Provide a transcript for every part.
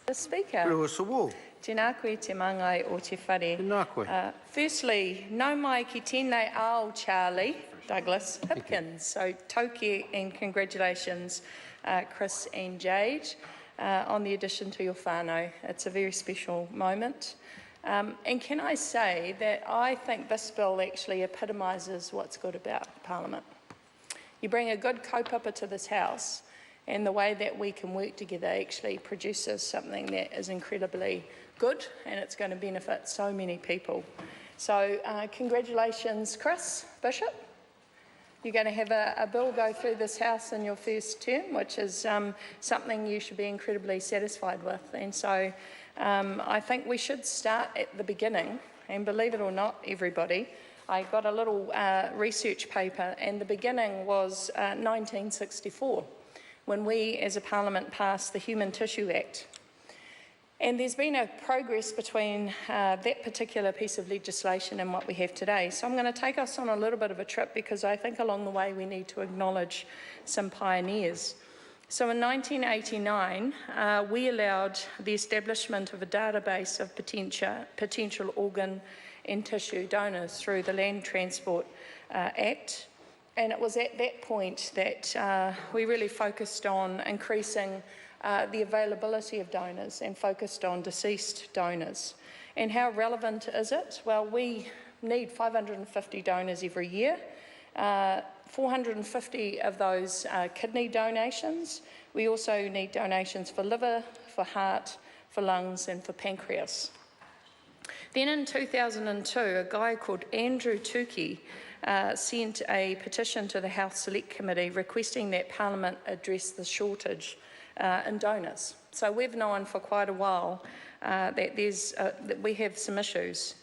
The Speaker. Tēnā koe te mangai o te whare. Firstly, no mai ki tēnei ao Charlie Douglas Hipkins. So tauke and congratulations Chris and Jade on the addition to your whānau. It's a very special moment. And can I say that I think this bill actually epitomises what's good about Parliament. You bring a good kaupapa to this House, and the way that we can work together actually produces something that is incredibly good, and it's going to benefit so many people. So congratulations, Chris Bishop. You're going to have a bill go through this House in your first term, which is something you should be incredibly satisfied with. And so I think we should start at the beginning, and believe it or not, everybody, I got a little research paper, and the beginning was 1964. When we as a Parliament passed the Human Tissue Act. And there's been a progress between that particular piece of legislation and what we have today. So I'm going to take us on a little bit of a trip, because I think along the way we need to acknowledge some pioneers. So in 1989, we allowed the establishment of a database of potential organ and tissue donors through the Land Transport Act. And it was at that point that we really focused on increasing the availability of donors and focused on deceased donors. And how relevant is it? Well, we need 550 donors every year. 450 of those are kidney donations. We also need donations for liver, for heart, for lungs, and for pancreas. Then in 2002, a guy called Andrew Tukey sent a petition to the Health Select Committee requesting that Parliament address the shortage in donors. So we've known for quite a while that we have some issues.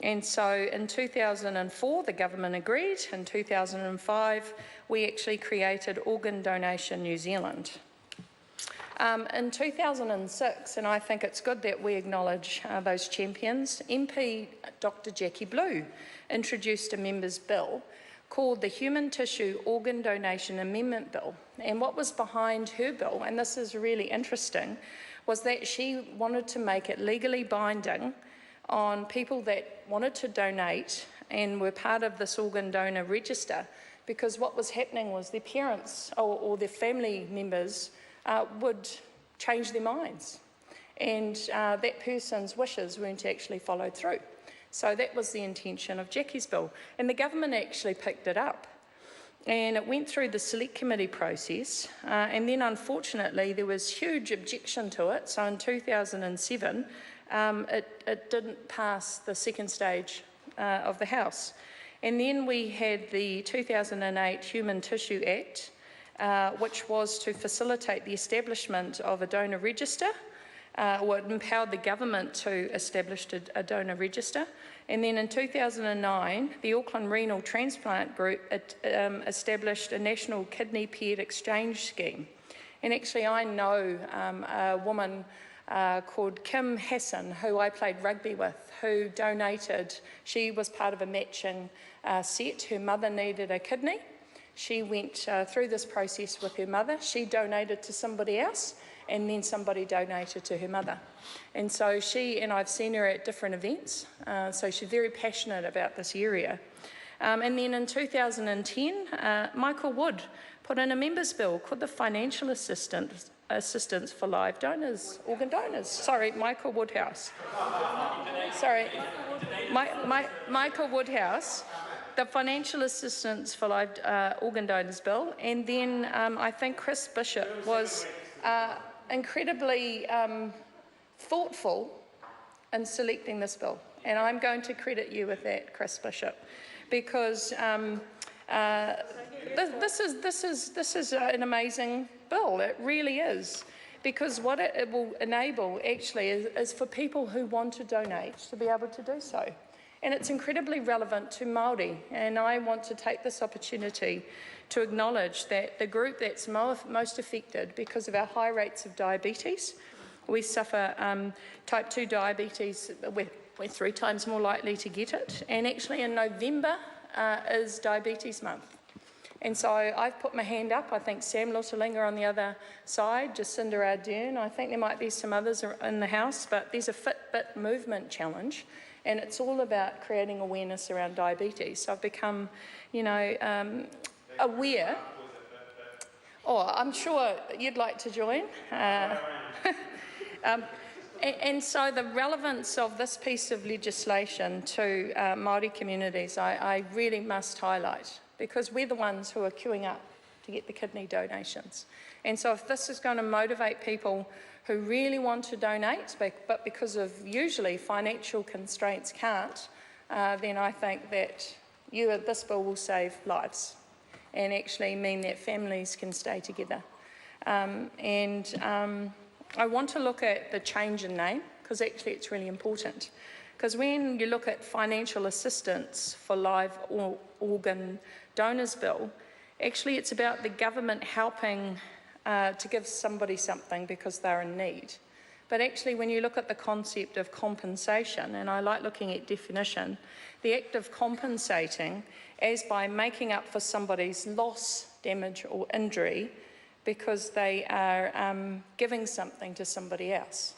And so in 2004, the government agreed. In 2005, we actually created Organ Donation New Zealand. In 2006, and I think it's good that we acknowledge those champions, MP Dr. Jackie Blue introduced a member's bill called the Human Tissue Organ Donation Amendment Bill. And what was behind her bill, and this is really interesting, was that she wanted to make it legally binding on people that wanted to donate and were part of this organ donor register, because what was happening was their parents or their family members would change their minds, and that person's wishes weren't actually followed through. So that was the intention of Jackie's bill, and the government actually picked it up. And it went through the select committee process, and then unfortunately there was huge objection to it. So in 2007, it didn't pass the second stage of the House. And then we had the 2008 Human Tissue Act, which was to facilitate the establishment of a donor register, or it empowered the government to establish a donor register. And then in 2009, the Auckland Renal Transplant Group established a national kidney paired exchange scheme. And actually I know a woman called Kim Hassan, who I played rugby with, who donated. She was part of a matching set. Her mother needed a kidney. She went through this process with her mother. She donated to somebody else, and then somebody donated to her mother. And so she, and I've seen her at different events, so she's very passionate about this area. And then in 2010, Michael Wood put in a member's bill called the Financial Assistance for Live Donors, Organ Donors. Sorry, Michael Woodhouse. Sorry, Michael Woodhouse. The Financial Assistance for Live Organ Donors Bill, and then I think Chris Bishop was incredibly thoughtful in selecting this bill, and I'm going to credit you with that, Chris Bishop, because this is an amazing bill. It really is, because what it will enable actually is for people who want to donate to be able to do so. And it's incredibly relevant to Māori, and I want to take this opportunity to acknowledge that the group that's most affected because of our high rates of diabetes, we suffer type 2 diabetes, we're 3 times more likely to get it, and actually in November is Diabetes Month. And so I've put my hand up. I think Sam Lotalinga on the other side, Jacinda Ardern. I think there might be some others in the House, but there's a Fitbit movement challenge, and it's all about creating awareness around diabetes. So I've become, aware. Oh, I'm sure you'd like to join. And so the relevance of this piece of legislation to Māori communities, I really must highlight, because we're the ones who are queuing up to get the kidney donations. And so if this is going to motivate people who really want to donate, but because of usually financial constraints can't, then I think that this bill will save lives and actually mean that families can stay together. I want to look at the change in name, because actually it's really important. Because when you look at financial assistance for live organ donors bill, actually it's about the government helping to give somebody something because they're in need. But actually when you look at the concept of compensation, and I like looking at definition, the act of compensating as by making up for somebody's loss, damage or injury because they are giving something to somebody else.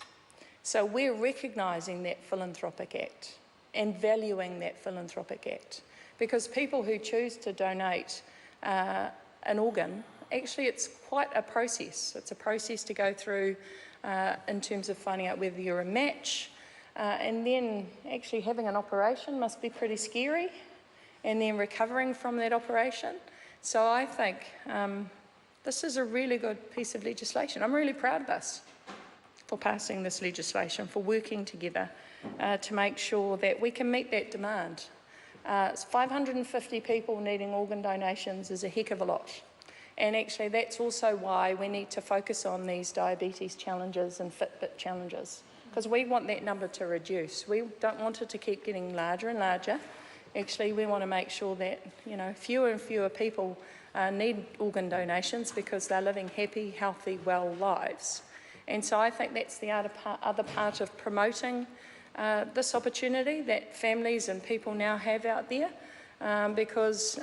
So we're recognising that philanthropic act and valuing that philanthropic act, because people who choose to donate an organ, actually it's quite a process. It's a process to go through in terms of finding out whether you're a match, and then actually having an operation must be pretty scary, and then recovering from that operation. So I think this is a really good piece of legislation. I'm really proud of us for passing this legislation, for working together to make sure that we can meet that demand. 550 people needing organ donations is a heck of a lot. And actually that's also why we need to focus on these diabetes challenges and Fitbit challenges, because we want that number to reduce. We don't want it to keep getting larger and larger. Actually, we want to make sure that fewer and fewer people need organ donations because they're living happy, healthy, well lives. And so I think that's the other part of promoting this opportunity that families and people now have out there, because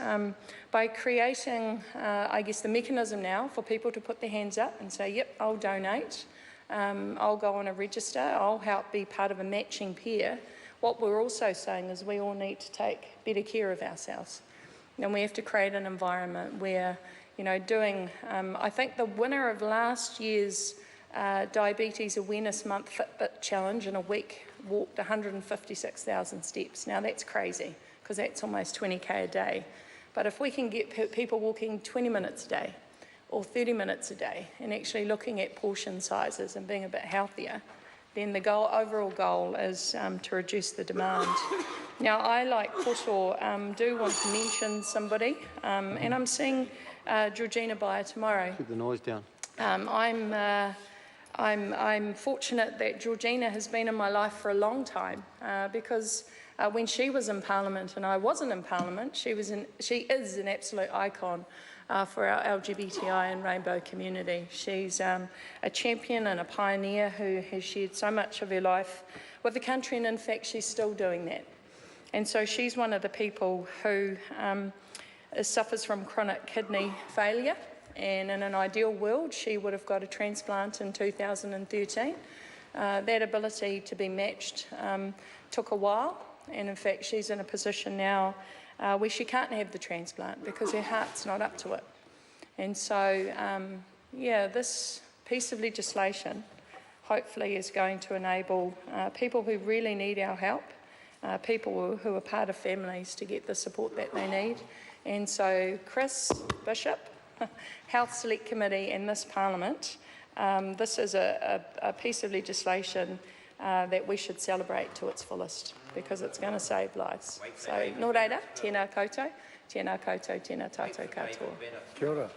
by creating, I guess, the mechanism now for people to put their hands up and say, yep, I'll donate, I'll go on a register, I'll help be part of a matching pair. What we're also saying is we all need to take better care of ourselves. And we have to create an environment where, I think the winner of last year's Diabetes Awareness Month Fitbit Challenge in a week walked 156,000 steps. Now that's crazy, because that's almost 20k a day. But if we can get people walking 20 minutes a day or 30 minutes a day and actually looking at portion sizes and being a bit healthier, then the overall goal is to reduce the demand. Now, I, like Koto, do want to mention somebody, and I'm seeing Georgina Byer tomorrow. Keep the noise down. I'm fortunate that Georgina has been in my life for a long time, because when she was in Parliament and I wasn't in Parliament, she is an absolute icon for our LGBTI and rainbow community. She's a champion and a pioneer who has shared so much of her life with the country, and in fact she's still doing that. And so she's one of the people who suffers from chronic kidney failure, and in an ideal world she would have got a transplant in 2013. That ability to be matched took a while, and in fact she's in a position now where she can't have the transplant because her heart's not up to it. And so, this piece of legislation hopefully is going to enable people who really need our help, people who are part of families, to get the support that they need. And so Chris Bishop, Health Select Committee and this Parliament, this is a piece of legislation that we should celebrate to its fullest, because it's going to save lives. So, nō reira, tēnā koutou, tēnā koutou, tēnā tātou katoa. Kia ora.